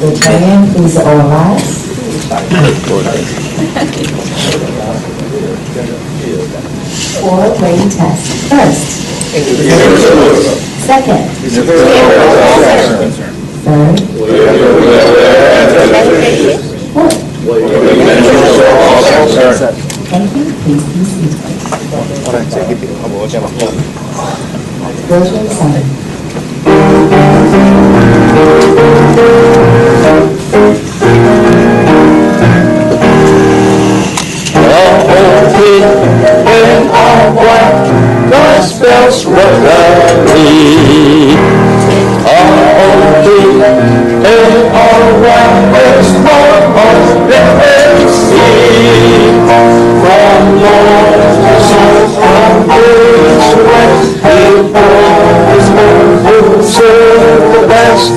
Rtn is our last. For brain test. First. Second. Third. Fourth. Thank you. Please be seated. Version 7. In our white, the spells were lovely. In our white, there's more of legacy. From north to south, from east to west, people is one who serve the best.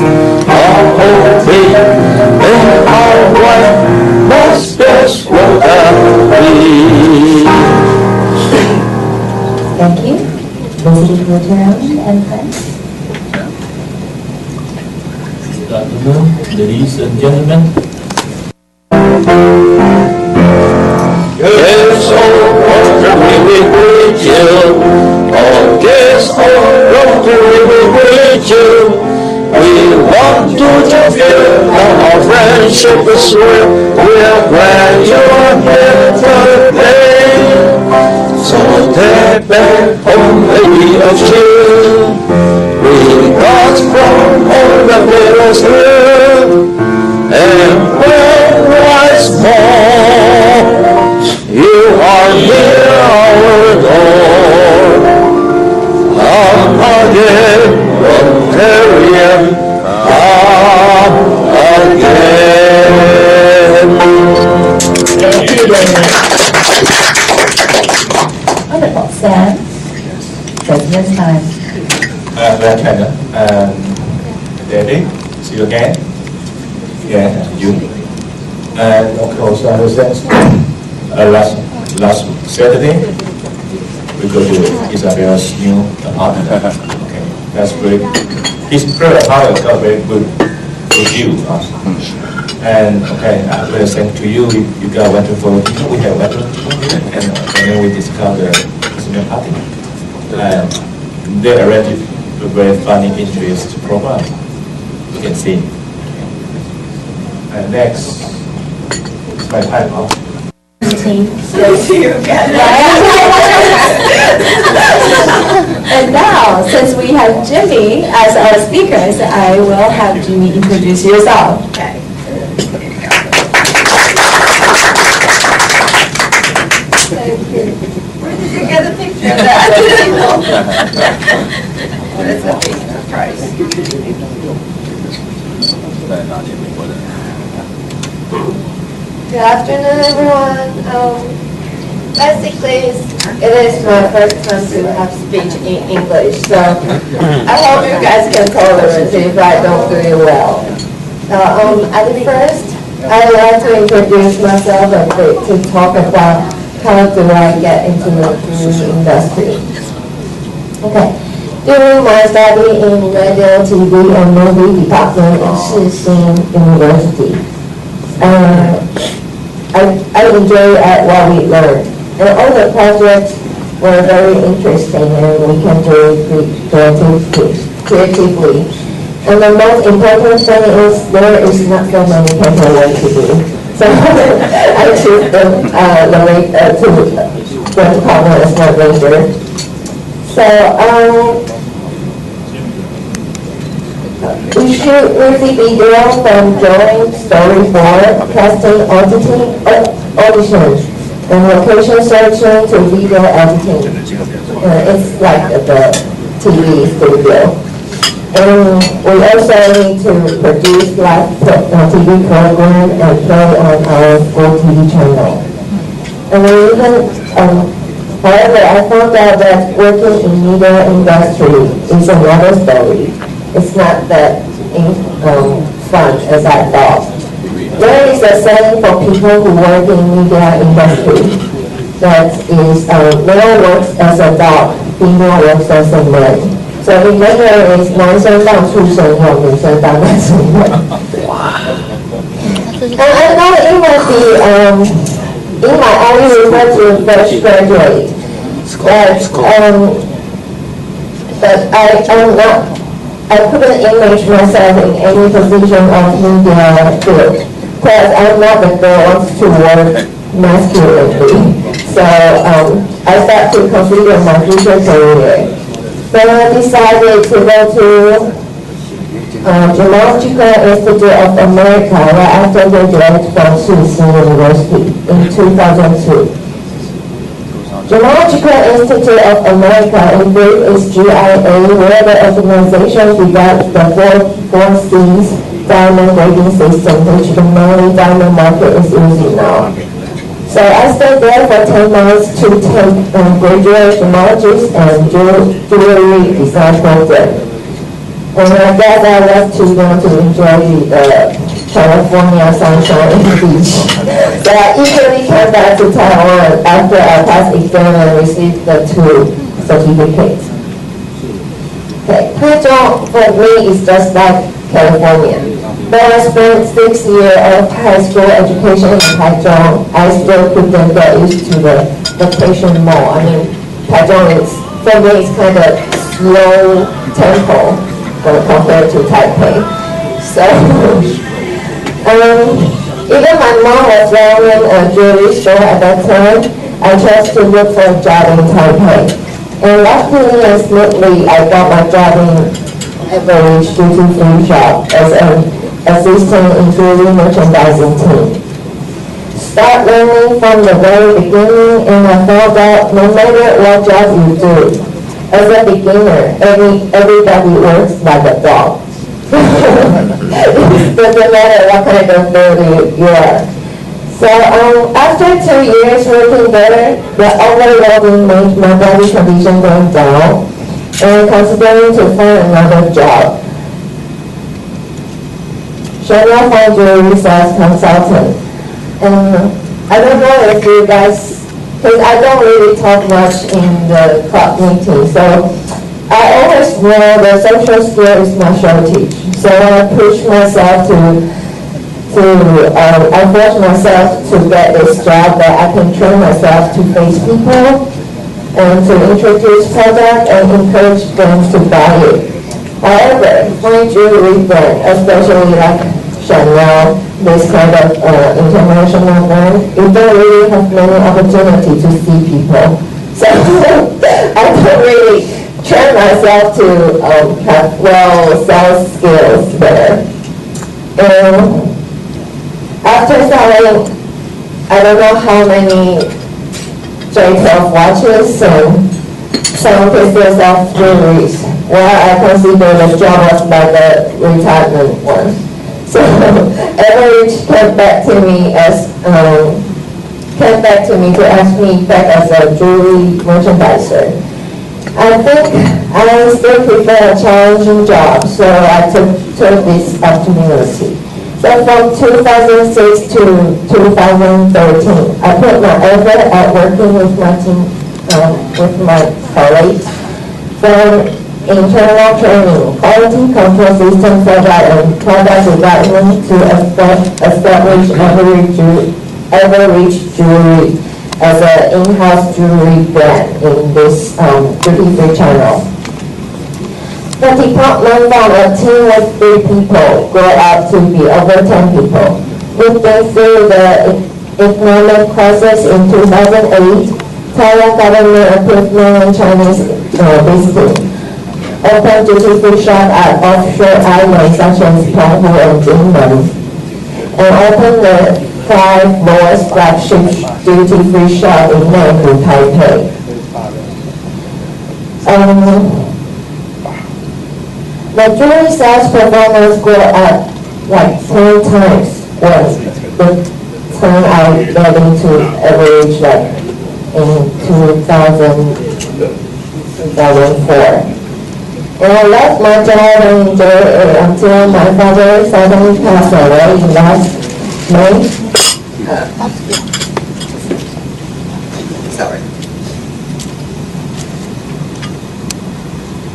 In our white, the spells were lovely. Thank you. Visiting Rtn and friends. Good afternoon, ladies and gentlemen. Yes, oh, we will greet you. Oh, yes, oh, we will greet you. We want to fulfill our friendship is real. We are glad you are here today. So take back home a year of cheer. We got from all the billows here. And when once more you are near our door, come again, Rtn, come again. Thank you very much. Wonderful. Sam, President time. Grand China and Daddy, see you again. Yeah, you. And of course, I understand last Saturday we go to Isabel's new apartment. Okay, that's great. His prayer power got very good with you. And okay, I will send to you. You got wonderful. We have wonderful, and then we discuss the Christmas party. They arranged a very funny interest program. You can see. And next, it's my time off. And now, since we have Jimmee as our speakers, I will have Jimmee introduce yourself. Okay. Where did you get a picture of that? That's a big surprise. Good afternoon, everyone. Basically, it is my first time to have speech in English, so I hope you guys can tolerate it if I don't do it well. At first, I'd like to introduce myself a bit to talk about how do I get into the food industry. Okay. During my study in radio, TV, and movie department at Shixin University, I enjoy what we learned. And all the projects were very interesting and we can do it creatively. And the most important thing is there is not so many paperwork to do. So I choose the department as my major. So we shoot music video from drawing, storyboard, casting, auditions, and location searching to video editing. It's like the TV studio. And we also need to produce live TV program and play on our school TV channel. And we even, however, I found out that working in media industry is another story. It's not that fun as I thought. There is a saying for people who work in media industry that is, male works as a dog, female works as a man. So remember is 男生当畜生用，女生当男生用。And I know it might be, it might only refer to fresh graduate, but I couldn't image myself in any position of media field, because I'm not the girl who wants to work masculinely. So I started to consider my future career. Then I decided to go to Geological Institute of America, where I graduated from Tsinghua University in 2002. Geological Institute of America, in brief, is GIA, where the organization developed the four C's diamond grading system, which the mainly diamond market is using now. So I stayed there for 10 months to take graduate gemologist and jewelry design program. And I guess I was too young to enjoy the California sunshine and beach. So I eagerly came back to Taiwan after I passed exam and received the 2 certificates. Okay, Taichung for me is just like California. But I spent 6 years of high school education in Taichung. I still couldn't get used to the vacation more. I mean, Taichung is, for me, it's kind of slow tempo compared to Taipei. So, even my mom was running a jewelry store at that time. I chose to look for a job in Taipei. And luckily and smoothly, I got my job in average duty-free shop as an assistant in jewelry merchandising team. Start learning from the very beginning, and I found out no matter what job you do, as a beginner, everybody works like a dog. It doesn't matter what kind of girl you are. So after 2 years working there, the overloading made my body condition going down, and considering to find another job. Chanel Fine Jewelry Sales Consultant. And I don't know if you guys, because I don't really talk much in the club meeting, so I always know the social skill is my shortage. So I push myself I force myself to get this job that I can train myself to face people and to introduce product and encourage them to buy it. However, fine jewelry brand, especially like Chanel, this kind of international brand, you don't really have many opportunities to see people. So I don't really train myself to have well sales skills there. And after selling, I don't know how many J12 watches and some pieces of jewelry, well, I consider the job was like a retirement one. So Everidge came back to me to ask me back as a jewelry merchandiser. I think I still prefer a challenging job, so I took this opportunity. So from 2006 to 2013, I put my effort at working with my team, with my colleagues, from internal training, quality control system product and product development to establish Everidge Jewelry as an in-house jewelry brand in this duty-free channel. The department from a team with 3 people grew up to be over 10 people. We've been through the economic crisis in 2008, Thailand government approved mainland Chinese visiting, opened duty-free shop at offshore islands such as Penghu and Jimmee, and opened the 5 lowest flagship duty-free shop in Nanhu, Taipei. The jewelry sales performance grew up like 10 times when the time I got into Everidge, like in 2004. And I left my job and enjoyed it until my father suddenly passed away last May. Sorry.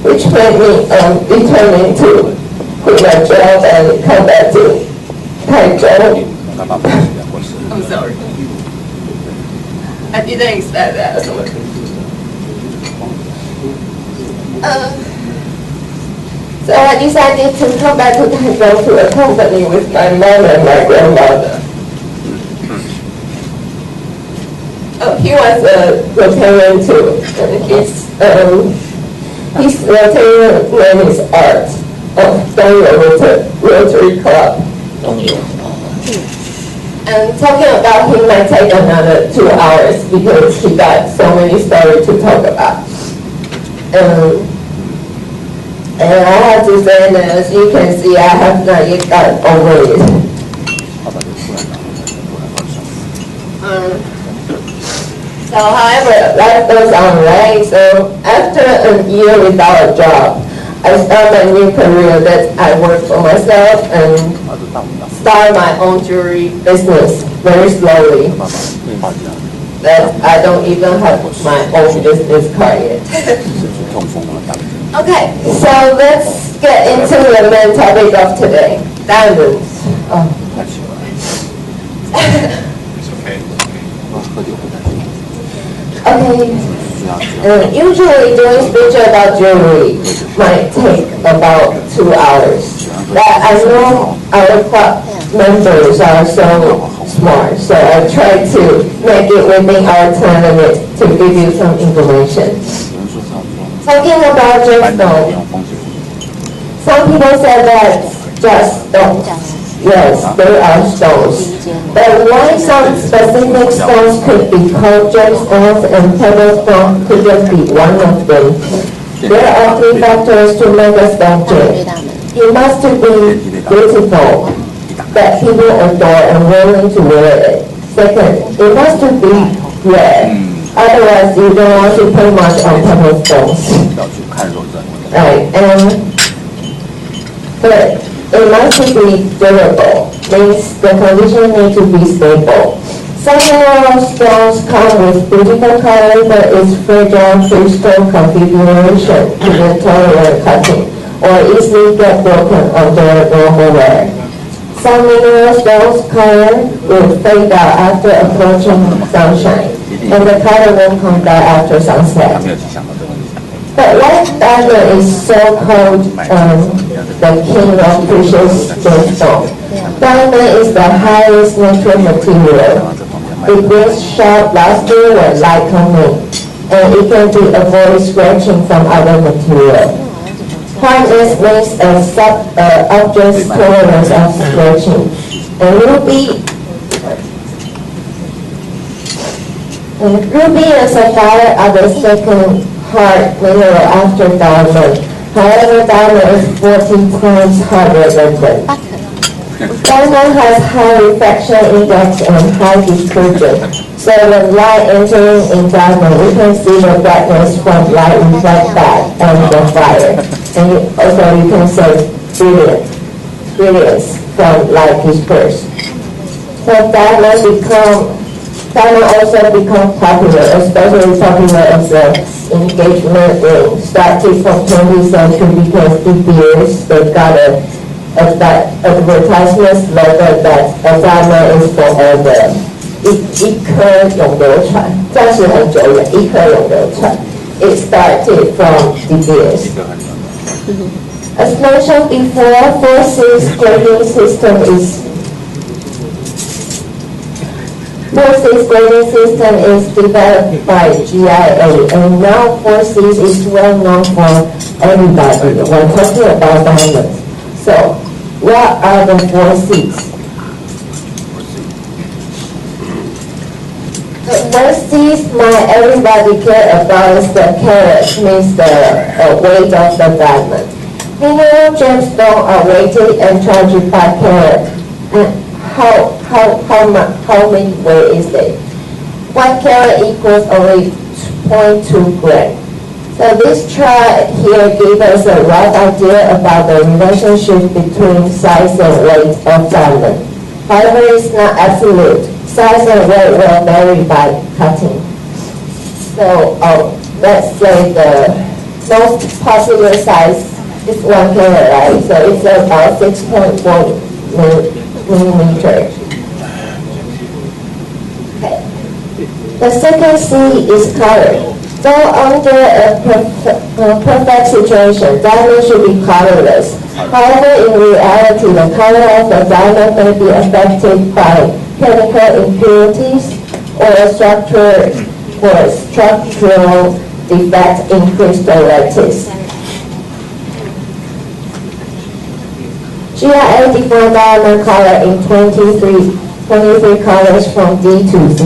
which made me determined to quit my job and come back to Taichung. I'm sorry. I didn't expect that. So I decided to come back to Taichung to accompany with my mom and my grandmother. He was a Rotarian too, and his Rotarian name is Art of Rotary Club. And talking about him might take another 2 hours because he got so many stories to talk about. And I have to say that, as you can see, I have not yet gotten over it. So, however, life goes on, right? So, after a year without a job, I started a new career that I work for myself and start my own jewelry business very slowly. That I don't even have my own business card yet. Okay, so let's get into the main topic of today, diamonds. Okay, usually doing speech about jewelry might take about 2 hours. But I know our club members are so smart, so I try to make it within our time limit to give you some information. Talking about gemstones, some people say that just stones. Yes, there are stones. But why some specific stones could be called gemstones and pebble stones could just be one of them? There are 3 factors to make a stone gem. It must be beautiful, that people adore and willing to wear it. Second, it must be rare. Otherwise, you don't want to pay much on pebble stones. Right, and third, it must be durable, means the condition needs to be stable. Some mineral stones come with beautiful color, but its fragile crystal configuration even tolerate cutting, or easily get broken under normal wear. Some mineral stones color will fade out after approaching sunshine, and the color won't come back after sunset. But white diamond is so-called the king of precious gemstone. Diamond is the highest natural material. It brings sharp luster when light comes in, and it can be avoided scratching from other material. Hardness makes object's tolerance of scratching. And ruby and sapphire are the second hard mineral after diamond. However, diamond is 14 times harder than them. Diamond has high refraction index and high dispersion. So when light entering in diamond, we can see the brightness from light reflect back and the fire. And also you can say brilliance from light dispersed. So diamond also become popular, especially popular as an engagement ring. Started from 20th century because it appears they got a advertisement slogan that a diamond is forever. 一颗永流传，暂时很久远，一颗永流传。It started from the years. As mentioned before, 4-6 grading system is developed by GIA, and now 4-6 is well known for everybody when talking about diamonds. So, what are the 4-6? The 4-6 everybody care about is the carat, means the weight of the diamond. Mineral gemstones are weighted and charged by carat. How many weight is it? 1 carat equals only 0.2 gram. So this chart here gives us a rough idea about the relationship between size and weight of diamond. However, it's not absolute. Size and weight will vary by cutting. So let's say the most possible size is 1 color, right? So it's about 6.4 millimeter. Okay. The second C is color. So under a perfect situation, diamond should be colorless. However, in reality, the color of the diamond may be affected by chemical impurities or structural defects in crystal lattice. GIA defined diamond color in 23 colors from D to Z.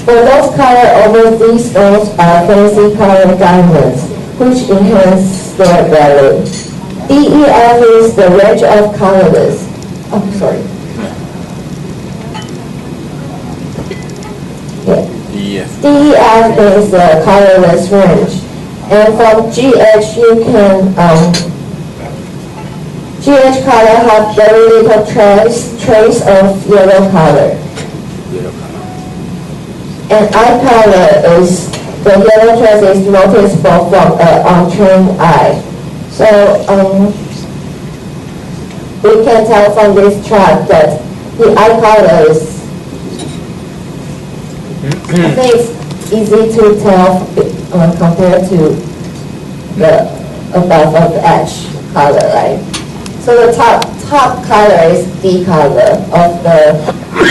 For those color over these stones are fancy colored diamonds, which enhance their value. DEF is the range of colorless. Oh, sorry. Yeah. DEF is the colorless range. And from GH you can, GH color have very little trace of yellow color. And eye color is, the yellow trace is noticeable from an untrained eye. So we can tell from this chart that the eye color is, I think it's easy to tell compared to the above of the edge color, right? So the top color is D color of the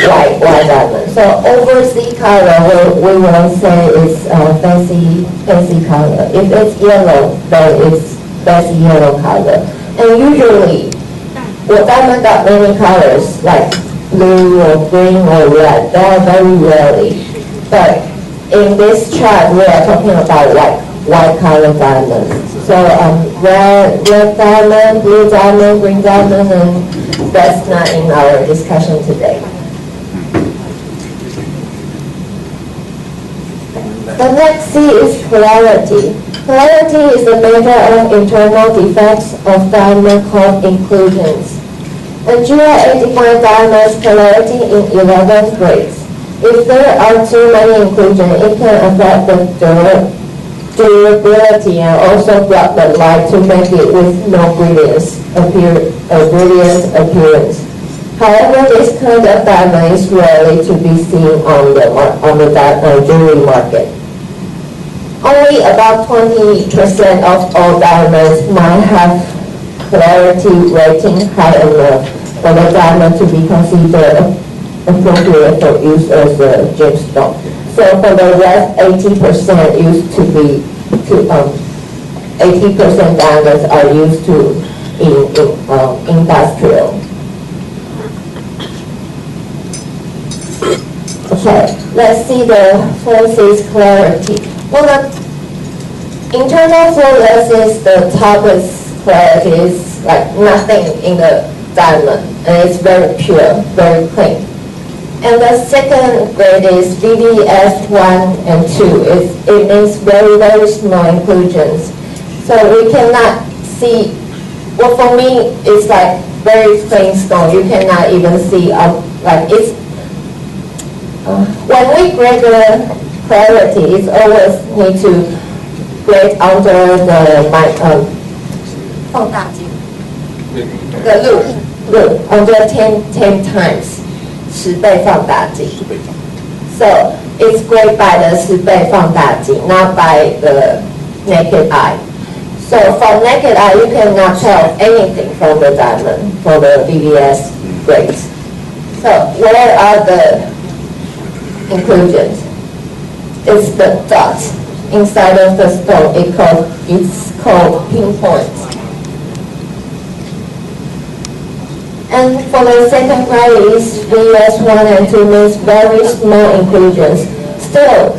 white diamond. So over Z color, we will say it's fancy color. If it's yellow, then it's fancy yellow color. And usually, well, diamond got many colors like blue or green or red. They are very rarely. But in this chart, we are talking about white color diamonds. So red diamond, blue diamond, green diamond, and that's not in our discussion today. The next C is polarity. Polarity is the measure of internal defects of diamond called inclusions. And GIA defined diamond's polarity in 11 grades. If there are too many inclusions, it can affect the durability and also block the light to make it with no brilliant appearance. However, this kind of diamond is rarely to be seen on the jewelry market. Only about 20% of all diamonds might have polarity rating high enough for the diamond to be considered appropriate for use as a gemstone. So for the rest, 80% used to be 80% diamonds are used to in industrial. Okay, let's see the flawless clarity. Well, the internal flawless is the topest clarity. It's like nothing in the diamond, and it's very pure, very clean. And the second grade is VVS 1 and 2. It means very, very small inclusions. So we cannot see, well, for me, it's like very plain stone. You cannot even see, like it's, when we grade the clarity, it's always need to grade under the, the loop, under 10 times. 10倍放大镜. So it's graded by the 10倍放大镜, not by the naked eye. So from naked eye, you cannot tell anything from the diamond for the VVS grades. So where are the inclusions? It's the dots inside of the stone. It's called pinpoints. And for the second grade is VS 1 and 2 means very small inclusions. Still,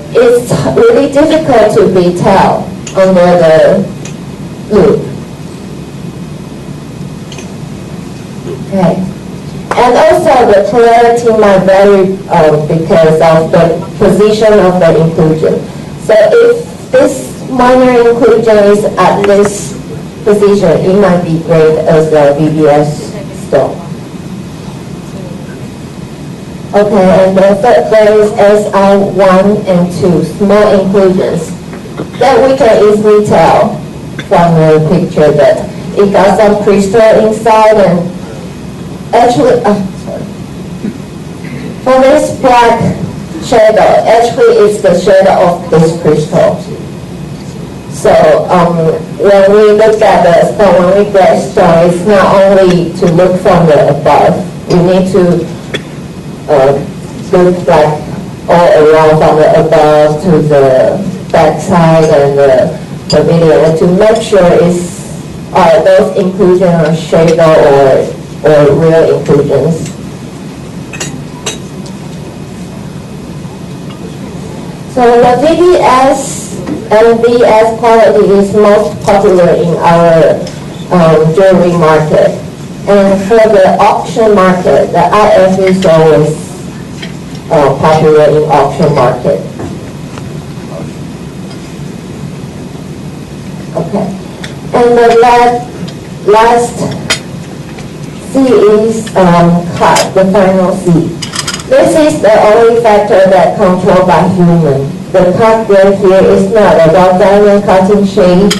it's really difficult to be tell under the loop. Okay. And also the polarity might vary because of the position of the inclusion. So if this minor inclusion is at this position, it might be graded as a VVS. Okay, and the third grade is SI 1 and 2, small inclusions. That we can easily tell from the picture that it got some crystal inside, and actually, sorry. For this black shadow, actually it's the shadow of this crystal. So when we look at the stone, when we get stone, it's not only to look from the above. We need to look like all around from the above to the back side and the pavilion to make sure are those inclusions or shadow or real inclusions. So the VDS and VS quality is most popular in our jewelry market. And for the auction market, the IF is always popular in auction market. Okay. And the last C is cut, the final C. This is the only factor that controlled by human. The cut grade here is not about diamond cutting shade.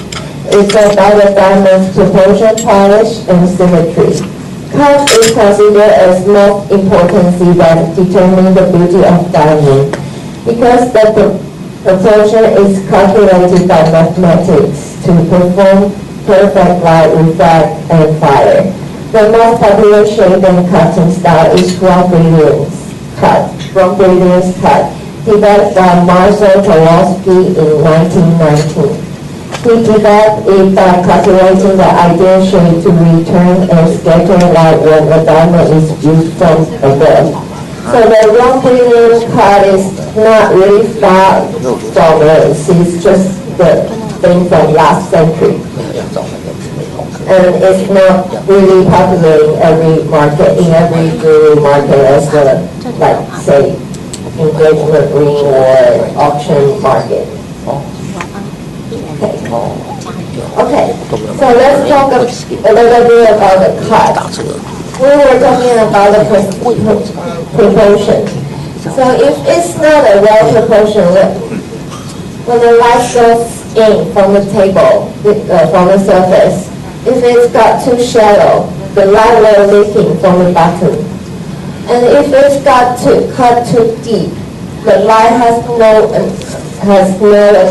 It's about the diamond's proportion, polish, and symmetry. Cut is considered as most important C that determines the beauty of diamond because the proportion is calculated by mathematics to perform perfect light, refract, and fire. The most popular shape and cutting style is raw brilliance cut, developed by Marcel Kowalski in 1919. He developed it by calculating the ideal shape to return and scatter light when a diamond is viewed from above. So the raw brilliance cut is not really far from us. It's just the thing from last century. And it's not really popular in every market, in every jewelry market as the, like, say, engagement ring or auction market. Okay, so let's talk a little bit about the cut. We were talking about the proportion. So if it's not a well proportion, when the light goes in from the table, from the surface, if it's got too shallow, the light will leak in from the bottom. And if it's got to cut too deep, the light has no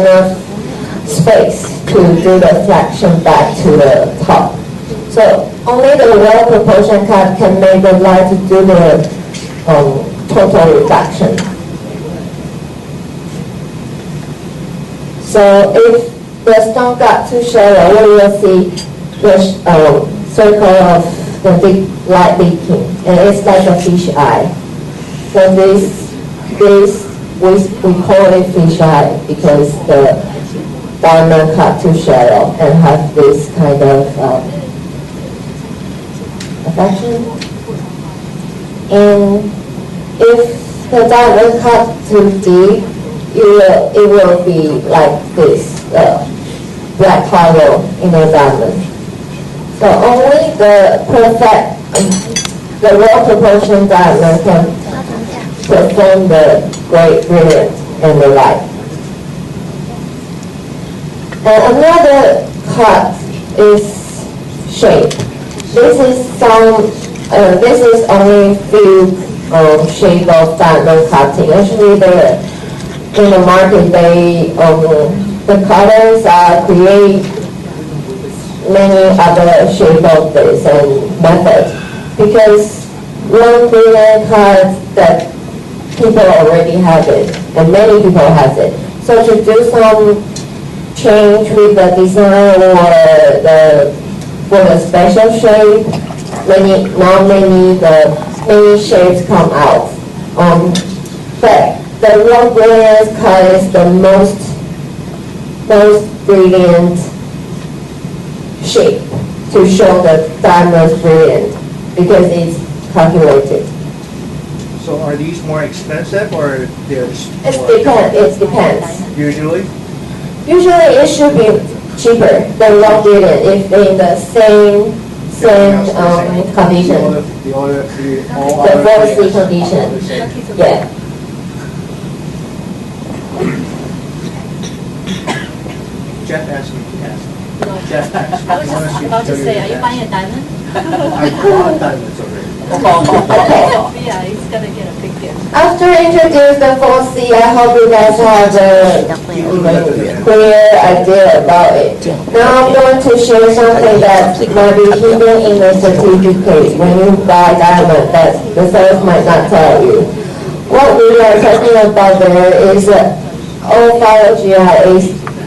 enough space to do the reflection back to the top. So only the well proportion cut can make the light to do the total reflection. So if the stone got too shallow, we will see the circle of the light leaking, and it's like a fish eye. So this we call it fish eye because the diamond cut too shallow and have this kind of affection. And if the diamond cut too deep, it will be like this black hollow in the diamond. So only the perfect, the well proportioned diamond can perform the great brilliance and the light. And another cut is shape. This is only few shape of diamond cutting. Actually, in the market, the cutters create many other shape of this and methods because one brilliant cut that people already have it and many people have it. So to do some change with the design or for the special shape, many shapes come out. But the raw brilliance cut is the most brilliant shape to show the diamond's brilliance because it's calculated. So are these more expensive or there's It depends. Usually it should be cheaper than raw brilliant if in the same condition. The 4C condition. Yeah. Jeff asked me to ask. I was just about to say, are you buying a diamond? I bought diamonds already. Okay. Yeah, he's gonna get a big gift. After introduce the 4C, I hope you guys have a clear idea about it. Now I'm going to share something that might be hidden in the certificate when you buy diamond that the sales might not tell you. What we are talking about there is all follow GIA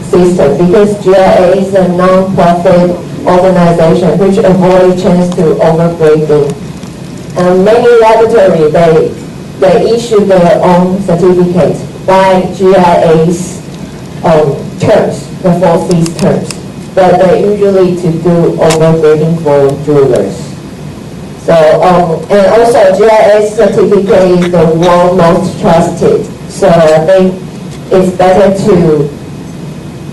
system, because GIA is a non-profit organization which avoids chance to overgrading. Many laboratories, they issue their own certificates by GIA's terms, the 4C's terms, but they usually to do overgrading for jewelers. So, and also GIA's certificate is the world most trusted. So I think it's better to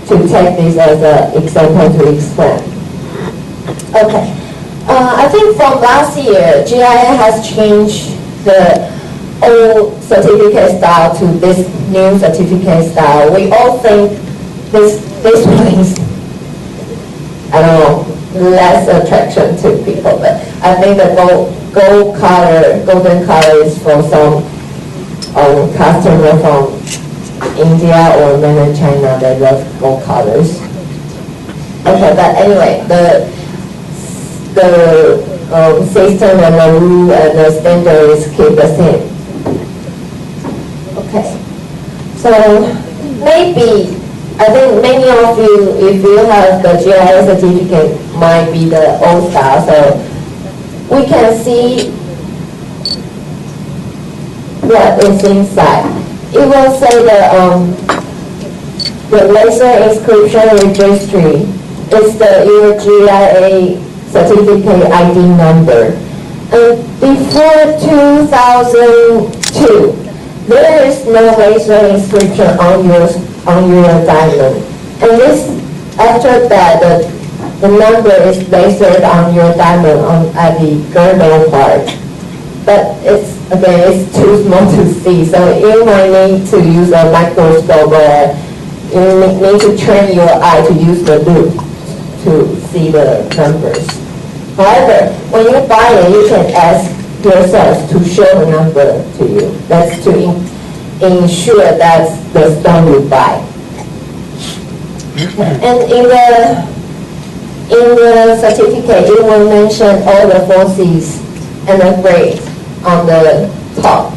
take this as an example to explain. Okay. I think from last year, GIA has changed the old certificate style to this new certificate style. We all think this one is, I don't know, less attraction to people, but I think the golden color is for some customer from India or mainland China. They love gold colors. Okay, but anyway, the system and the rule and the standards keep the same. Okay, so maybe, I think many of you, if you have the GIA certificate, might be the old style, so we can see what is inside. It will say the laser inscription registry is your GIA certificate ID number. And before 2002, there is no laser inscription on your diamond. And after that, the number is lasered on your diamond at the girdle part. But it's too small to see, so you might need to use a microscope, or you need to train your eye to use the loupe to see the numbers. However, when you buy it, you can ask yourself to show the number to you. That's to ensure that's the stone you buy. And in the certificate, it will mention all the 4Cs and the grades on the top.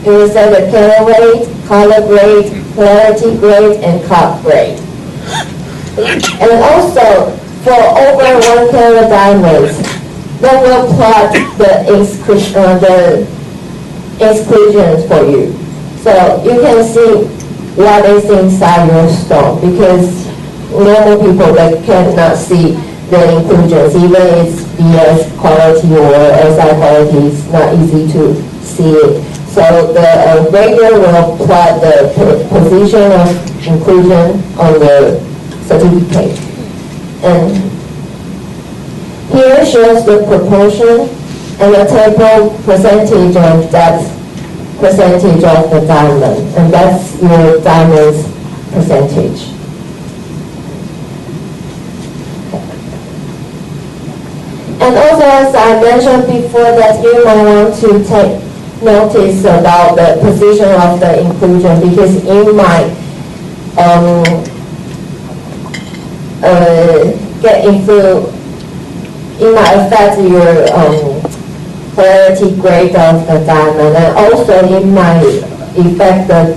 It will say the carat grade, color grade, clarity grade, and cut grade. And also, for over 1 carat diamonds, they will plot the inscriptions for you. So you can see what is inside your stone, because normal people, they cannot see the inclusions. Even it's BS quality or SI quality, it's not easy to see it. So the grader will plot the position of inclusion on the certificate. And here shows the proportion and the table percentage of that percentage of the diamond. And that's your diamond's percentage. And also, as I mentioned before, that you might want to take notice about the position of the inclusion, because it might it might affect your clarity grade of the diamond, and also it might affect the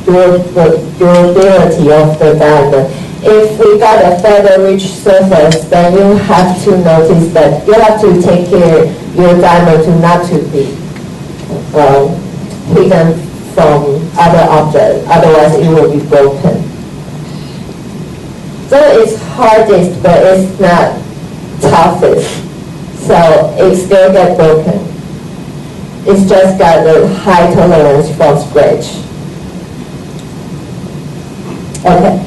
durability of the diamond. If we got a feather-rich surface, then you have to notice that you have to take care your diamond to not to be hidden from other objects, otherwise it will be broken. So it's hardest, but it's not toughest, so it still gets broken. It's just got the high tolerance from scratch. Okay.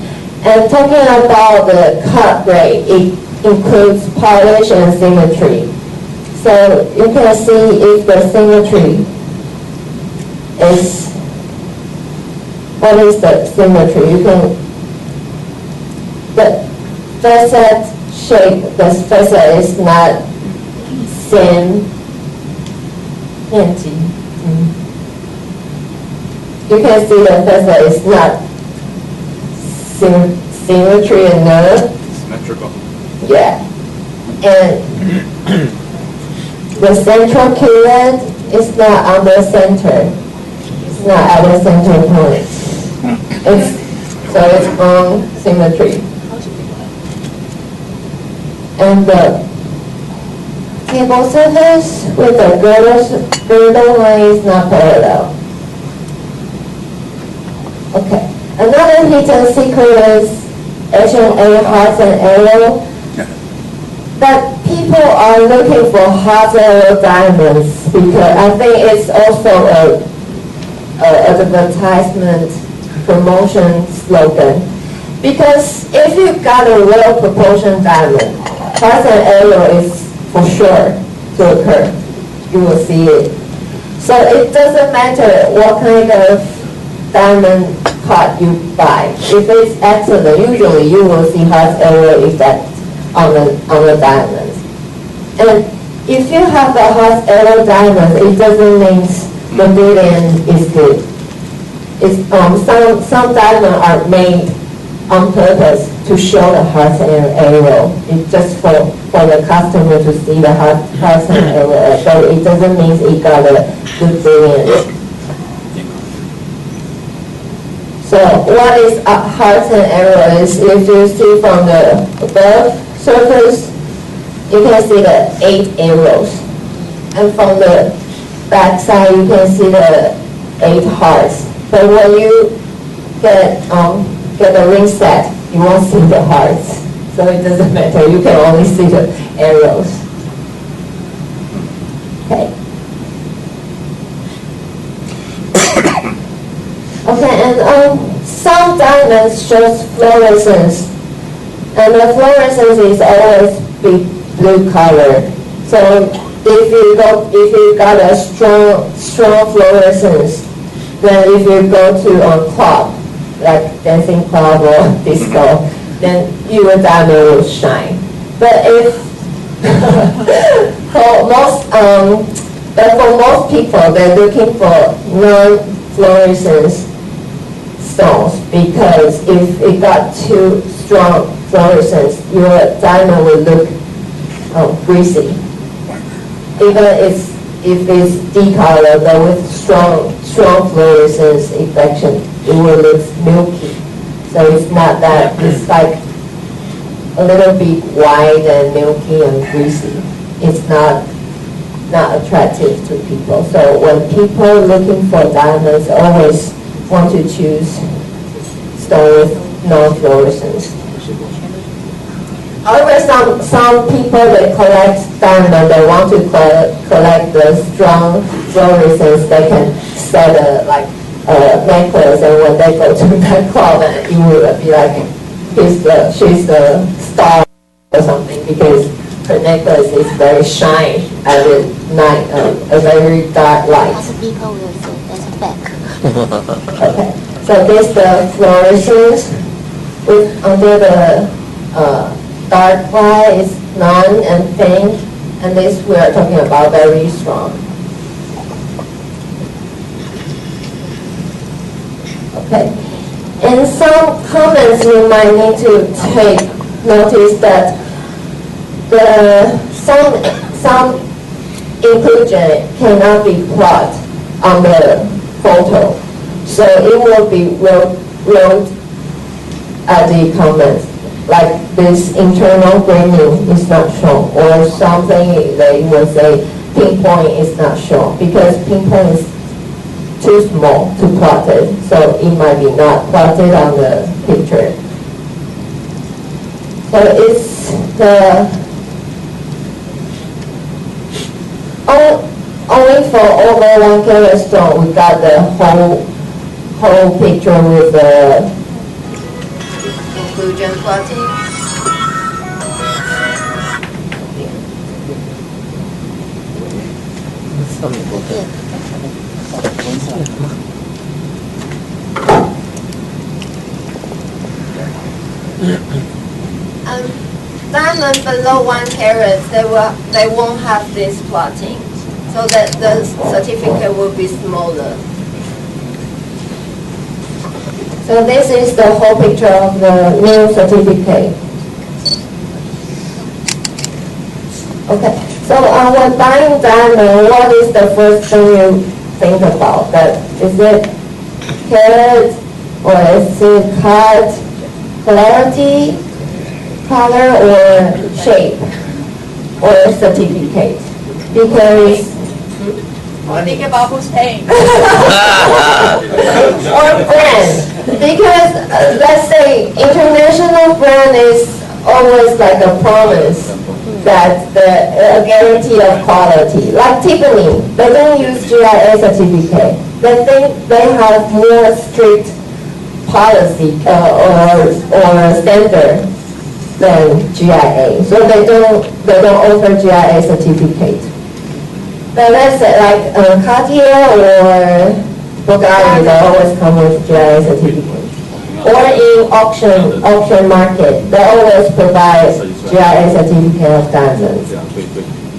And talking about the cut grade, it includes polish and symmetry. So you can see if the symmetry is, what is the symmetry? You can, facet shape, the facet is not same 面积. You can see the facet is not symmetry enough. Symmetrical. Yeah. And the central keyword is not on the center. It's not at the center point. So it's on symmetry. And the cable surface with the girdle line is not parallel. Okay. Another hidden secret is H&A hearts and arrow. But people are looking for heart arrow diamonds because I think it's also a advertisement promotion slogan. Because if you got a well proportioned diamond, heart and arrow is for sure to occur. You will see it. So it doesn't matter what kind of diamond part you buy. If it's excellent, usually you will see heart arrow effect on the diamonds. And if you have a heart arrow diamond, it doesn't mean the brilliant is good. It's some diamonds are made on purpose to show the heart and arrow. It's just for the customer to see the heart and arrow, but it doesn't mean it got a good brilliance. So what is heart and arrow is if you see from the above surface, you can see the 8 arrows. And from the back side, you can see the 8 hearts. But when you get the ring set, you won't see the hearts. So it doesn't matter, you can only see the arrows. Okay. Okay, and some diamonds shows fluorescence, and the fluorescence is always blue color. So if you got a strong fluorescence, then if you go to club, like dancing club or disco, then your diamond will shine. But if for most people, they're looking for non-fluorescence stones, because if it got too strong fluorescence, your diamond will look greasy. Even if it's decolored, but with strong fluorescence effection, it will look milky. So it's not that, it's like a little bit white and milky and greasy. It's not attractive to people. So when people looking for diamonds, always want to choose stone with non-fluorescence. However, some people that collect diamond, they want to collect the strong fluorescence. They can set a necklace, and when they go to that club, it will be like she's the star or something, because her necklace is very shiny at night, a very dark light. As people will say, there's a back. Okay, so this the fluorescence with under the dark white is none and pink, and this we are talking about very strong. Okay, in some comments you might need to take notice that some inclusion cannot be plotted on the photo, so it will be wrote at the comments. Like this internal graining is not shown, or something they will say pinpoint is not shown, because pinpoint is too small to plot it, so it might be not plotted on the picture. So it's only for over 1 carat stone, we got the whole picture with the inclusion plotting. diamond below 1 carat, they won't have this plotting, so that the certificate will be smaller. So this is the whole picture of the new certificate. Okay, so when buying diamond, what is the first thing you think about? Is it carat, or is it cut, clarity, color, or shape, or certificate? Because think about who's paying. or brand. Because let's say international brand is always like a promise that a guarantee of quality. Like Tiffany, they don't use GIA certificate. They think they have more strict policy or standard than GIA, so they don't offer GIA certificate. But let's say like Cartier or Bulgari, they always come with GIA certificate. Or in auction market, they always provide GIA certificate of diamonds.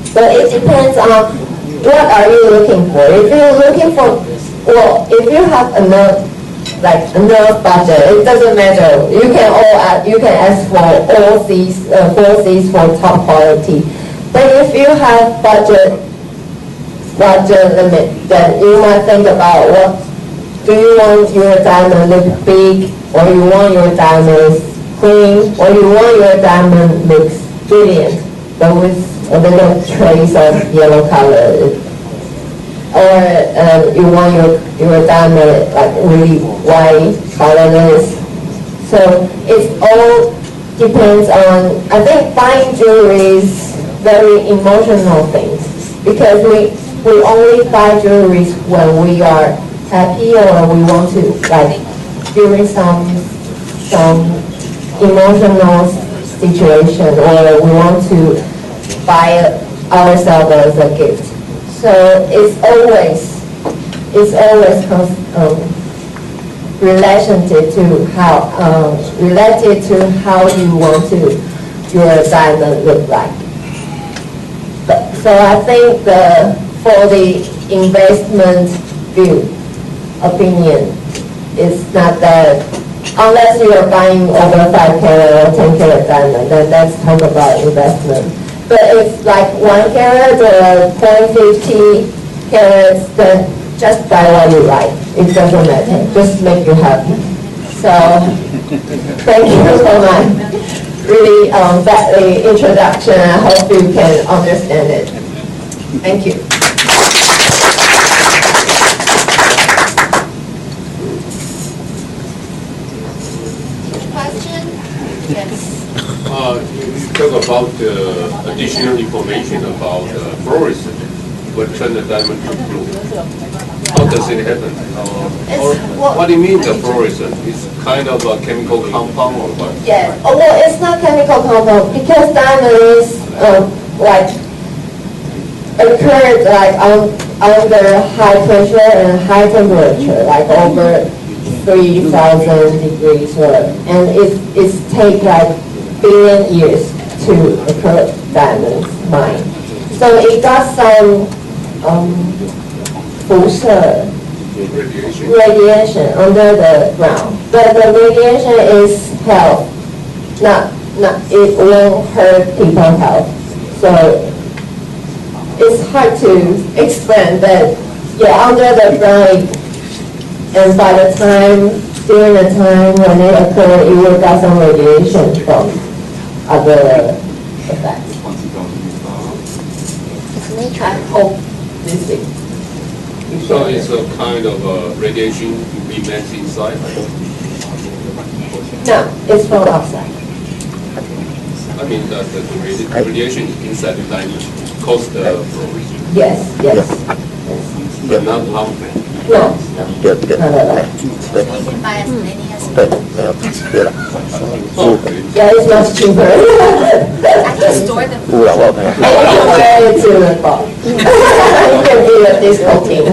So it depends on what are you looking for. If you're looking for, well, if you have enough budget, it doesn't matter. You can ask for all these 4 C's for top quality. But if you have budget limit, then you might think about what do you want your diamond look big, or you want your diamonds clean, or you want your diamond looks brilliant, but with a little trace of yellow color, or you want your diamond like really white, colorless. So it all depends on, I think buying jewelry is very emotional things, because we only buy jewelry when we are happy, or we want to, like, during some emotional situation, or we want to buy ourselves as a gift. So it's always related to how you want your diamond look like. So I think for the investment view, opinion is not that, unless you are buying over 5 carat or 10 carat diamond, then let's talk about investment. But if like 1 carat or 0.50 carats, then just buy what you like. It doesn't matter. Just make you happy. So thank you for my really badly introduction. I hope you can understand it. Thank you. You talk about additional information about fluorescent, what turn the diamond to blue. How does it happen? What do you mean the fluorescent? It's kind of a chemical compound or what? Yes. Oh, well, it's not chemical compound, because diamond is like occurred like under high pressure and high temperature, like over 3,000 degrees, and it's take like billion years to occur diamond mine. So it got some radiation under the ground, but the radiation is health, not it won't hurt people's health. So it's hard to explain that. Yeah, under the ground, and by the time during the time when it occurred, it will got some radiation from other effects. I hope this is. So it's a kind of radiation emits inside? No, it's from outside. I mean that the radiation inside the diamond causes the fluorescence. Yes. But not harmful. No. Good. You can buy as many as you want. Yeah, it's much cheaper. I can store them. And you can wear it to the ball. You can do a disco team.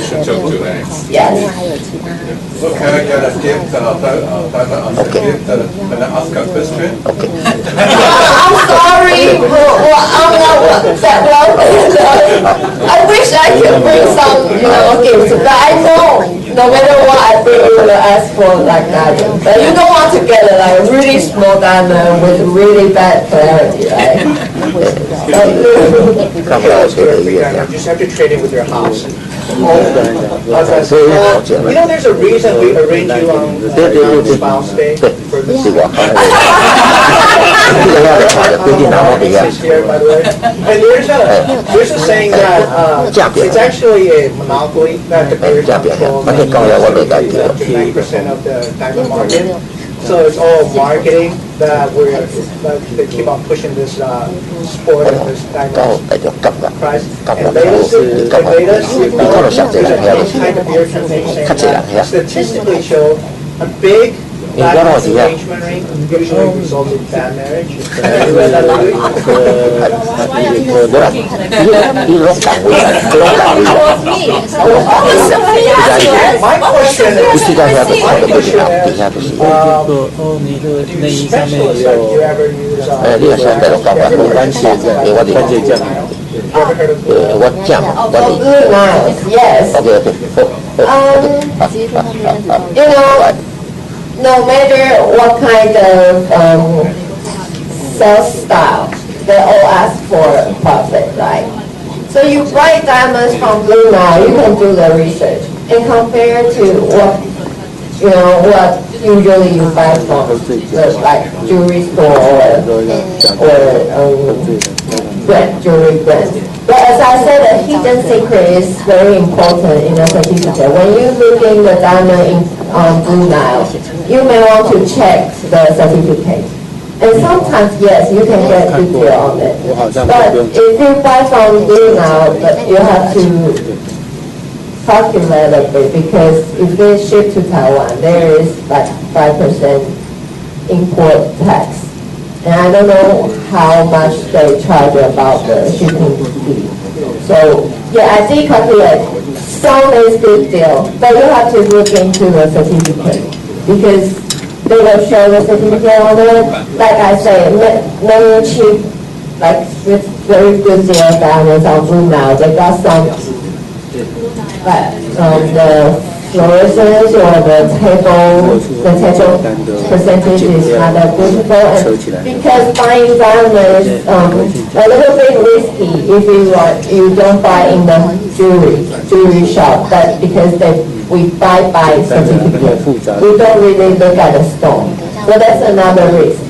should talk to Alex. Yes. So can I get a gift, diamond as a gift, and ask a question? I'm sorry, well, I'm not that well. I wish I could bring some, gifts, but I know no matter what, I think you will ask for like that. But you don't want to get a really small diamond with really bad clarity, right? You just have to trade it with your house. There's a reason we arrange you on spouse day for this. And there's a saying that it's actually a monopoly that the bears control 9% of the diamond market. So it's all marketing that they keep on pushing this sport and this diamond price. And latest, there's a kind of beer campaign saying that statistically show a big diamond engagement ring usually results in bad marriage. My question is, specialists, do you ever use yes. No matter what kind of sales style, they all ask for profit, right? So you buy diamonds from Blue Nile, you can do the research and compare to what usually you buy from like jewelry store or jewelry brand. But as I said, a hidden secret is very important in a certificate. When you look in the diamond on Blue Nile, you may want to check the certificate. And sometimes, yes, you can get detail on it. But if you buy from Blue Nile, you have to calculate a bit, because if they ship to Taiwan, there is like 5% import tax. And I don't know how much they charge about the shipping fee. So, yeah, I did calculate. Some is good deal, but you have to look into the certificate, because they will show the certificate on it. Like I say, many cheap, like with very good deal diamonds on Blue Nile, they got some, the fluorescence or the table percentage is not that beautiful, and because buying diamonds is a little bit risky if you don't buy in the jewelry shop, but because we buy by certificate, we don't really look at the stone. So that's another risk.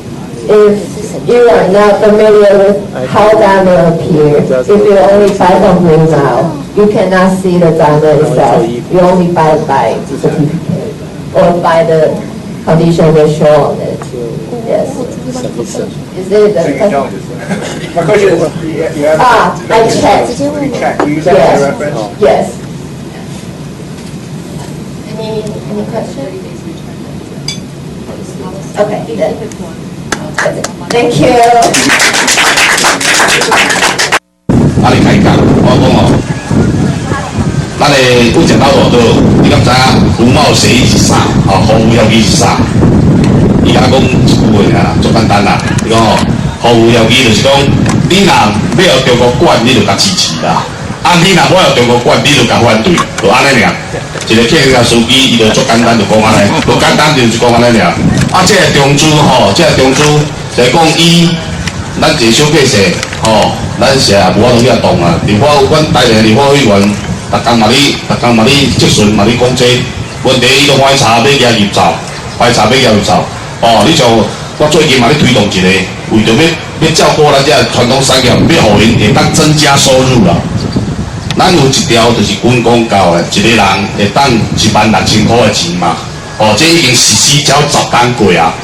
If you are not familiar with how diamond appears, if you only buy from Blue Nile, you cannot see the diamond itself. You only buy by certificate or by the condition they show on it. Yes. Is it the question? My question is, you have I checked. You check. You use that as a reference? Yes. Any questions? Okay. Then. Thank you. 你开讲，我讲哦，咱的为食到大道，你敢知影胡茂写是啥？服务要义是啥？伊甲讲一句话啊，足简单啦。你讲哦，服务要义就是讲，你若要中国管，你就甲支持啦。你若要中国管，你就甲反对，就安尼尔。一个客家司机，伊就足简单，就讲安尼，足简单就是讲安尼尔。这个中资吼，这个中资就是讲伊，咱一个小计势吼。咱是也无法度去动啊！立法阮台内立法委员，逐工嘛咧质询嘛咧讲这问题，伊都怀查要业入走，怀查要业入走。你像我最近嘛咧推动一个，为着要照顾咱这传统产业，要互因会当增加收入啦。咱有一条就是军公告的，一个人会当16000块的钱嘛。这已经实施只要10天过啊。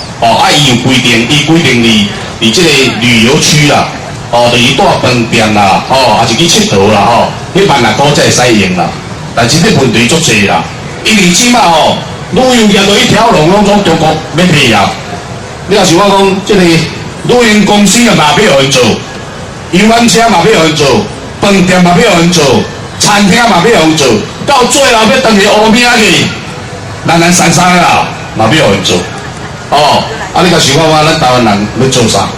伊有规定，伊规定你这个旅游区啦。就是住饭店啦，还是去佚佗啦，迄16000块才会使用啦。但是这问题足济啦，因为即摆旅游业就一条龙拢从中国要退啊。你若是我讲，这个旅游公司嘛要互因做，游览车嘛要互因做，饭店嘛要互因做，餐厅嘛要互做，到最后要当去乌名去，咱山山啦，嘛要互做。哦，啊，你甲想看看，咱台湾人要做啥？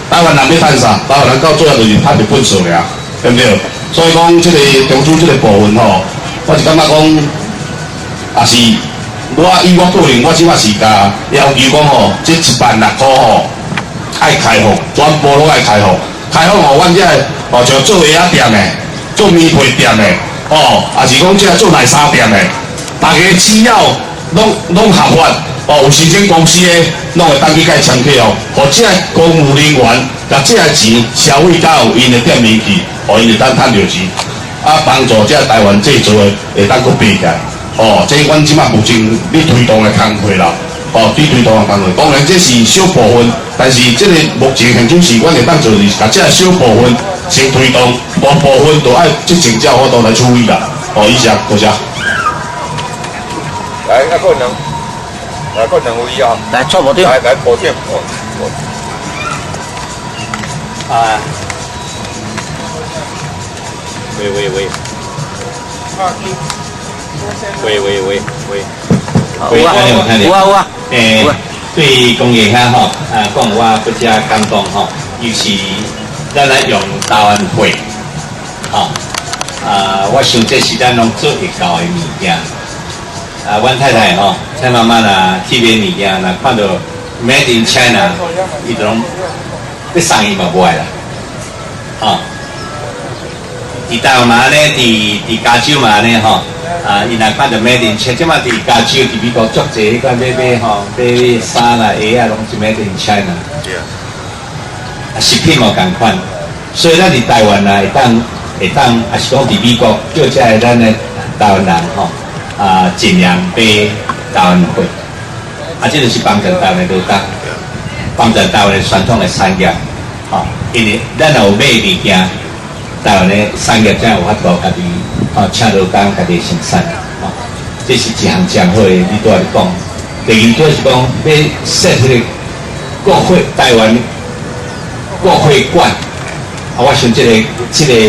台湾人要趁啥？台湾人到最后就是赚着本事尔，对不对？所以讲，这个中资这个部分吼，我是感觉讲，也是我以我个人，我即马是甲要求讲吼，这16000块吼，爱开放，全部拢爱开放。开放吼，阮这哦像做鞋仔店的，做棉被店的，哦，也是讲这做奶茶店的，大家只要拢合法，哦，有申请公司的，拢会当去甲伊签契哦，互这公务人员甲这钱消费到因的店面去，互因会当赚着钱，啊，帮助这台湾制造的会当佫变起来，哦，这阮即马目前咧推动的工作啦。哦，对推动的工作，当然这是小部分，但是这个目前现就是，阮会当做是把这小部分先推动，大部分都爱即政教活动来处理啦。哦，以上多谢。来，那个人，来个人位啊，来错不对，来保健，啊，喂，有啊。对工业遐吼，讲我不加感动吼，尤其咱来用台湾货，吼，我想这是咱拢做会到的物件。阮太太吼，蔡妈妈啦，去买物件啦，看到 Made in China， 伊就拢要送伊嘛不爱啦，吼。伫台湾嘛呢，伫加州嘛呢吼。伊若看到 Made in China， 即马伫加州、伫美国足济，款买吼买衫啦、鞋啊，拢是 Made in China。食品无共款，所以咱伫台湾啊，会当，也是讲伫美国叫遮咱的台湾人吼，尽量买台湾货。这就是帮助台湾的劳动，帮助台湾的传统的产业，吼，因为咱若有买物件，台湾的产业才有法度家己。请劳工家己生产，这是一项好的，你拄仔讲。第二就是讲要设迄个国会台湾国会馆，我想这个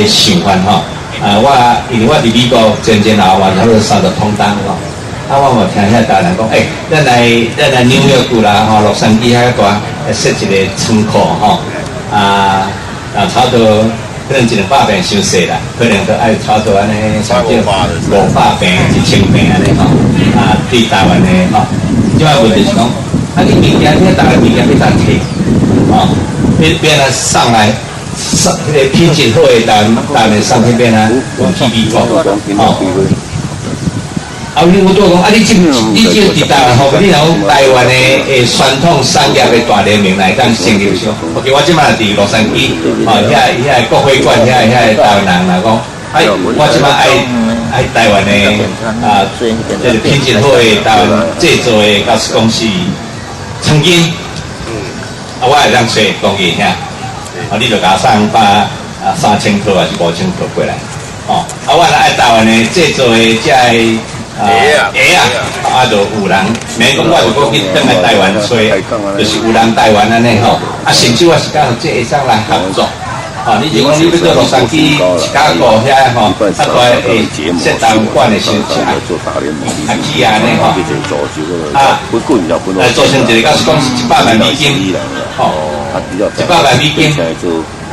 想法吼，因为我伫美国前后嘛，差不多30通当吼，我嘛听遐大人讲，咱来纽约古啦吼，洛杉矶遐大设一个仓库吼，差不多。可能100平伤细啦，可能都爱差不多安尼，像这500平、1000平安尼吼。对台湾的吼，即摆问题是讲，你物件你台湾物件要当摕，变来送来，迄个品质好的台湾的商品变来运去美国，我都讲，你即伫台湾吼，你若台湾的传统产业的大联名来当成立上。OK， 我即摆伫洛杉矶，遐国会馆，遐台湾人来讲，我即摆爱台湾的这个品质好的台湾制造的甲公司曾经，我会当找工业遐，你就甲送把3000套还是5000套过来，我爱台湾的制造的这鞋啊，就有人，免讲我就讲去等来台湾吹，就是有人台湾安尼吼，甚至我是讲这会上来合作，你就讲你要到洛杉矶、芝加哥遐吼，大诶设台湾馆的先起来，去安尼吼，来做成一个，假是讲是100万美金，100万美金。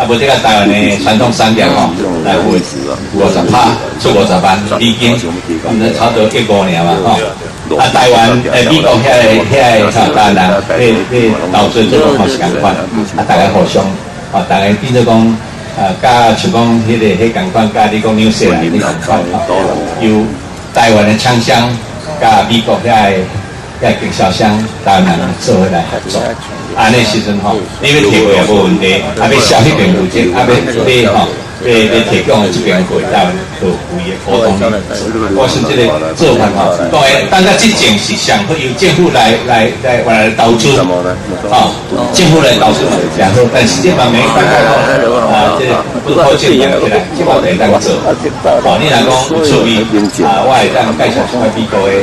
无这个台湾的传统产业吼，来回50%，出50万美金，差不多1-5年嘛吼。台湾美国遐个台湾人，投资做方是共款，大家互相，大家变做讲，甲像讲迄共款，甲你讲纽西兰迄共款，由台湾的厂商甲美国遐经销商，台湾人做伙来合作。安尼时阵吼，你要提过也无问题，要销迄边负责，要提供的这边过台湾就有伊的活动力。我想这个做法吼，当然，当个之前是上好由政府来投资，政府来投资嘛是好，但是这方面大概讲这个不好建立起来，这方面当做。你若讲有趣味，我会当介绍一块美国的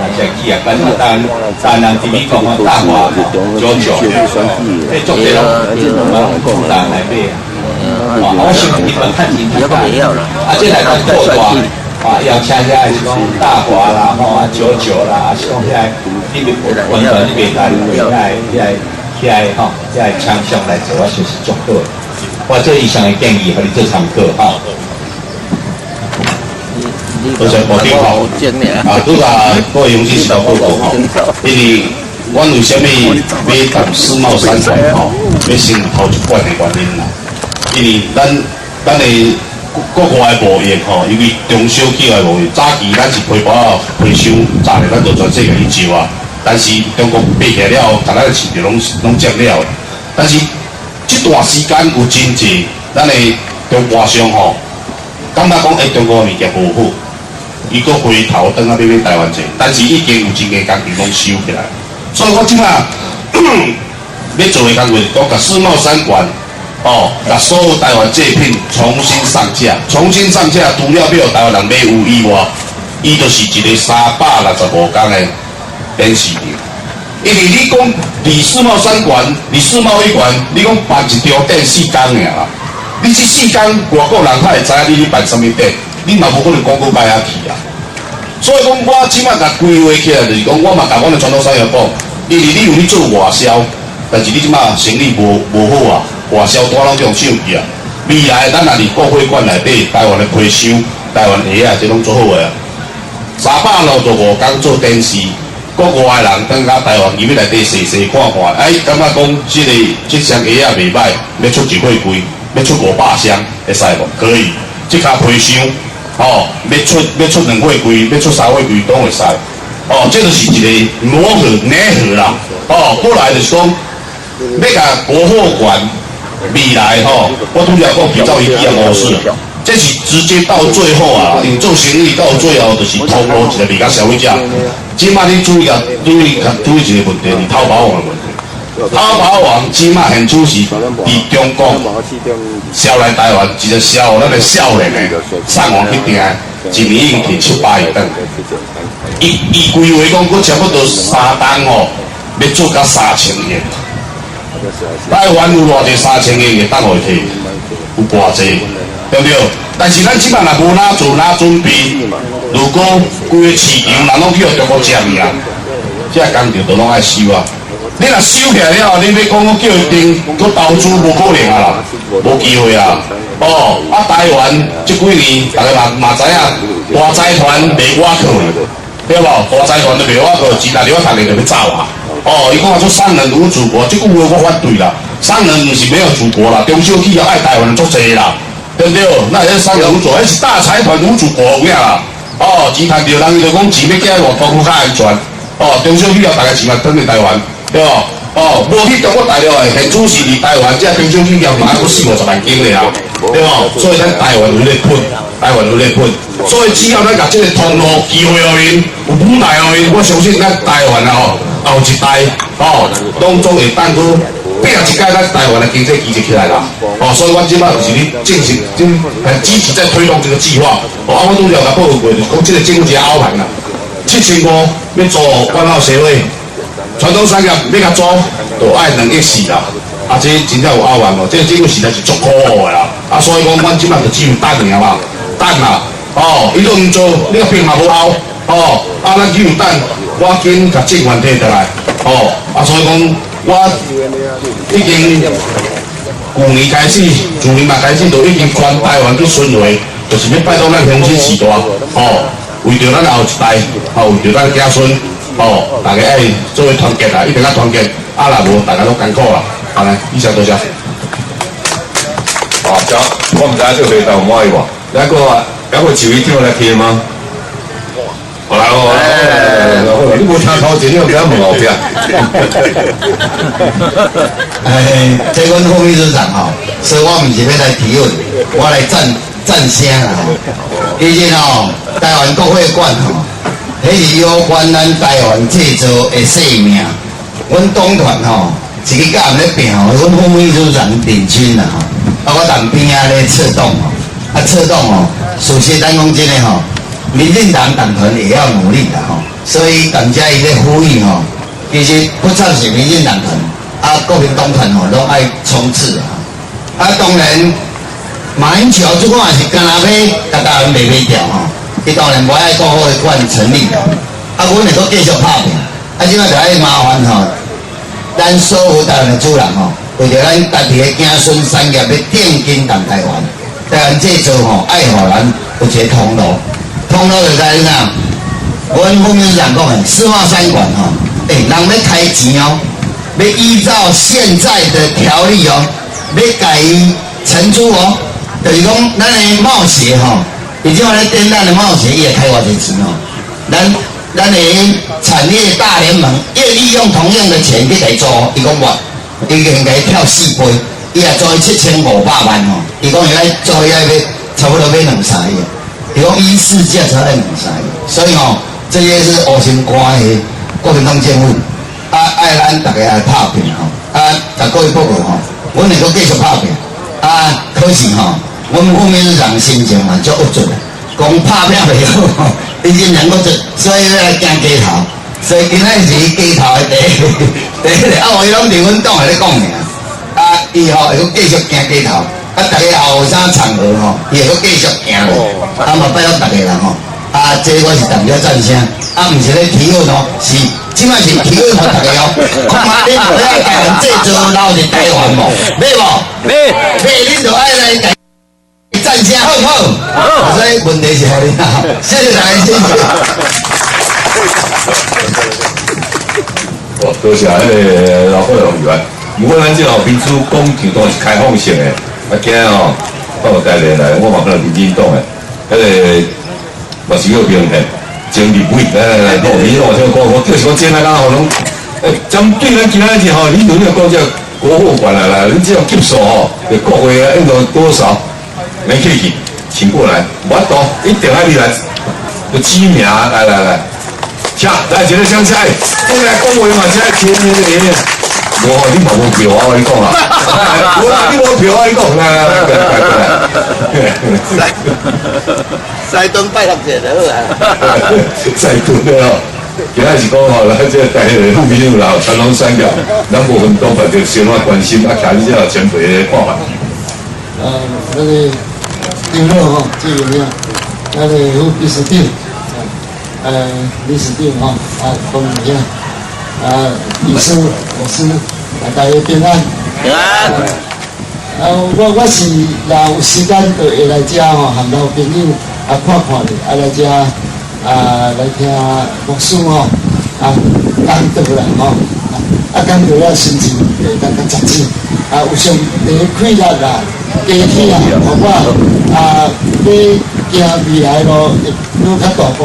那些企业，但是台湾人伫美国大华、九九，做这种人来买。我想你们看清楚看，这来讲扩大，要请遐是讲大华啦，99啦，是讲遐你们文本你袂来，遐枪上来做，我就是足好。我这以上的建议，和你做参考哈。多谢部长吼，拄甲各位勇士指导报告吼，因为阮为虾米要谈世贸3馆吼，要先头一关的原因啦。因为咱的国外的贸易吼，因为中小企业贸易，早期咱是批包批收，早年咱就全世界去招啊。但是中国爬起来了后，大家的市场拢占了。但是这段时间有真济咱的中华商吼，感觉讲中国的物件无好，伊搁回头转啊要买台湾者，但是已经有真个工程拢收起来。所以我即马要做的工作，讲甲世贸3馆。甲所有台湾制品重新上架，除了要台湾人买有以外，伊就是一个365天的展示场。因为你讲离世贸3馆、离世贸1馆，你讲办一场展4天尔啦，你这4天外国人他会知影你办什么展，你嘛无可能讲过摆遐去啊。所以讲我即马甲规划起来，就是讲我嘛甲阮的传统产业讲，因为你有去做外销，但是你即马生意无好啊。外销单拢用手去啊！未来咱若伫国会馆内底，台湾的批收、台湾鞋啊，这拢做好个啊。365天做展示，国外的人等甲台湾入去内底细看看，感觉讲这双鞋啊袂歹，要出1会柜，要出500箱，会使无？可以。即卡批收，要出2会柜，要出3会柜，拢会使。这就是一个磨合、捏合啦。过来就是讲，要甲国货馆。未来我拄了讲比照一样模式，这是直接到最后啊！因为做生意到最后就是通路一个卖给消费者。即马你注意一个问题，是淘宝网的问题。淘宝网即马现处是伫中国销来台湾，一个销咱的少年的上网去订，一年已经摕700亿等。伊规划讲，佫差不多3单要做到3000亿。台湾有偌济3000亿嘅单位摕，有偌济，对不对？但是咱即摆若无哪做哪准备，如果规个市场人拢去中国占呀，这工程都拢爱收啊。你若收起来了，你要讲我叫伊定搁投资，无可能啊啦，无机会啊。台湾这几年大家嘛知影，大财团卖瓦克，对无？大财团都卖瓦克，钱若留下来就要走啊。伊讲说商人无祖国，这句话我反对啦。商人不是没有祖国啦，中小企业爱台湾足济啦，对不对？那些商人无祖国，那是大财团无祖国有影啦。钱赚着，人伊就讲钱要寄外国更较安全。中小企业大家钱嘛等于台湾，对无？无去中国大陆的，现主是伫台湾，这中小企业嘛还佫40-50万间的啦，对无？所以咱台湾有咧喷，所以只要咱甲这个通路机会互因，有舞台互因，我相信咱台湾啊后一代拢总会当去拼一届，咱台湾的经济起来啦。所以我即摆就是咧进行很积极在推动这个计划。我拄了甲报告过，就是讲这个政府一个凹盘啦，7500要做管好社会，传统产业要甲做，就爱2亿4啦。这真正有凹盘哦，这个政府实在是足可恶的啦。所以讲，阮即摆就只有等尔嘛，等啦。伊都毋做，你个兵嘛无效。咱只有等。我紧甲政权摕倒来，所以讲我已经旧年开始，自年嘛开始，就已经全台湾去巡回，就是要拜托咱乡亲时代，为着咱后一代，为着咱子孙，大家爱做伙团结啊，一定要团结，若无大家都艰苦啦。好来，以上多谢。行，我唔知这个回答有冇意话，那个要个手一跳来贴吗？来你无听头前，你又给他问后边。这阮副秘书长所以我唔是要来提问，我来赞声啦其实台湾国会馆迄是有关咱台湾制造的性命。阮党团一个甲人咧拼阮副秘书长领军啦我当边咧策动策动首先咱讲真诶民进党党团也要努力的所以感谢伊咧呼吁其实不只是民进党团国民党团拢爱冲刺当然马英九这款是干那要甲台湾卖掉吼，伊当然无爱国会馆成立啦。啊，阮会阁继续拍拼，啊，即摆就爱麻烦吼，咱所有台湾的主人吼，为着咱家己的子孙产业要定睛动台湾，台湾制造吼爱互咱有一个通路，通路就在哪？阮副秘书长讲的，四化三馆吼，人要开钱哦，要依照现在的条例哦，要改承租哦。就是讲，咱的贸协吼，伊即摆咧点咱的贸协，伊会开偌济钱吼。咱的产业大联盟也利用同样的钱去来做，伊讲我，伊应该跳4倍，伊也做7500万吼。伊讲伊来做伊要差不多要2-3亿，伊讲伊市价才要2-3亿，所以吼，这些是黑心官的国民党政府，爱咱大家来拍拼吼，各位报告吼，阮会阁继续拍拼，可是吼。阮副秘书长心情嘛足郁卒，讲拍拼袂好吼，伊真能够做，所以要来行街头，所以今仔是街头的第一个，我拢伫阮党内咧讲尔，伊吼会阁继续行街头，大家后有啥场合吼，伊会阁继续行咧，嘛拜托大家人吼，这我是代表赞声，毋是咧提问哦，是即摆是提问互大家哦，看你无爱台湾制造留伫台湾无，买无？买恁就爱来改。赞声好不好？好，所以问题是互你啦，谢谢大家，谢谢。哦，多谢迄个老伙同员。不过咱这后民主讲场都是开放性的，今日吼到台联来，我嘛可能民进党的，迄个嘛是有明显，真立委来讲，你我听讲，我就是讲今仔日可能，针对咱今仔日吼，你如果讲这国货馆来，你这种级数吼，国会啊，应该多少？没客气，请过来，我懂，一定爱你来，有机名，来，下来一个乡下，过来讲话嘛，现在签名的，我你冇票啊，我跟你讲啊，你冇票啊，你讲来，西顿拜托者就好啊，西顿的哦。今仔是讲吼，咱这台个副秘书长传统产业，咱部分都把这相关关心，徛你这前辈的看法。那个丁乐哈，最有名，那个副秘书长，理事长哈，董事长，医生、老师，大家平安。平安。我是若有时间就会来遮吼，含老朋友看看咧，来遮来听牧师吼，讲倒来吼，讲到了心情会当较扎劲，有上帝快乐啦。家庭啊，互我要行未来路更较大步，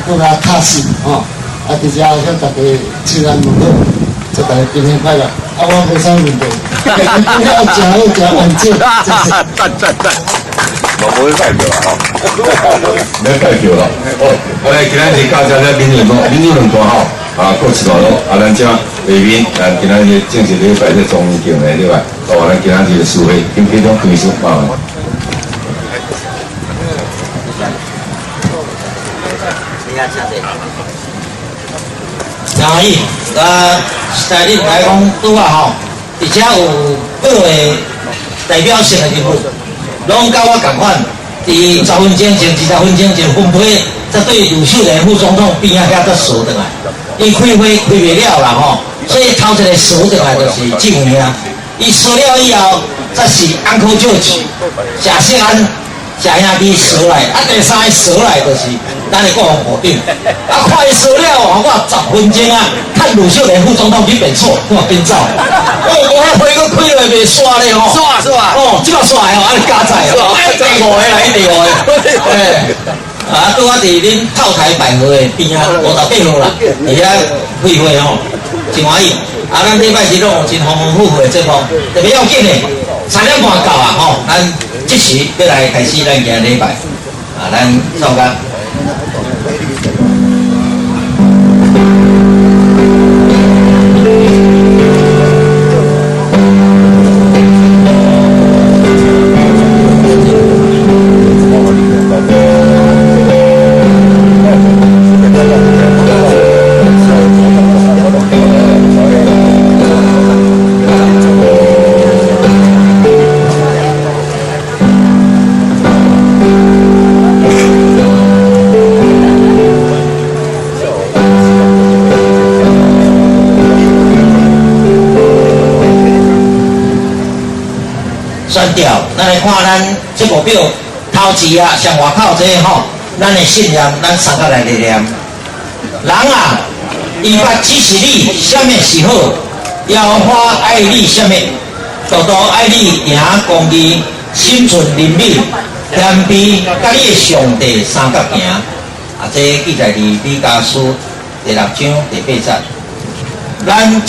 更加踏实吼。直接向大家亲安问好，祝大家平安快乐。我没啥问题，要真好真完整，赞。我不会代表了哈，没代表了。好，来，今天是教大家民主论坛吼，过一段路，咱这下面今天是正式礼拜这中午境的对吧？咱今天是书会，今天种开始麻烦。嘉义，在恁来讲拄啊吼，而且有各位代表性的人物，拢甲我同款，伫10分钟前、20分钟前分配，才对优秀的副总统边仔遐才坐倒来。伊开会开袂了啦吼，所以头一个坐倒来就是这位兄，伊坐了以后，才是Uncle George、谢世安、谢兄弟坐来，第三个坐来就是咱的国防部长。看伊坐了后，我10分钟看鲁秀莲副总统去变错，我变走。我会阁开落袂煞咧吼。煞。即摆煞的吼，加载哦。第5个来，第5个。拄啊伫恁炮台百合的边仔，5到8号啦，伫遐开会吼，真欢喜。咱礼拜日拢有真丰丰富富的节目，特别要紧的，3点半到吼，咱即时要来开始咱今日礼拜，咱上班。调，咱来看咱这目标头一啊，上外口这吼，咱的信仰，咱三个来力量。人啊，伊捌指示你，什么是好，要花爱你什么，多多爱你赢公义，心存怜悯，谦卑，甲你的上帝三角行。啊，这记载伫《米迦书》第6章第8节。咱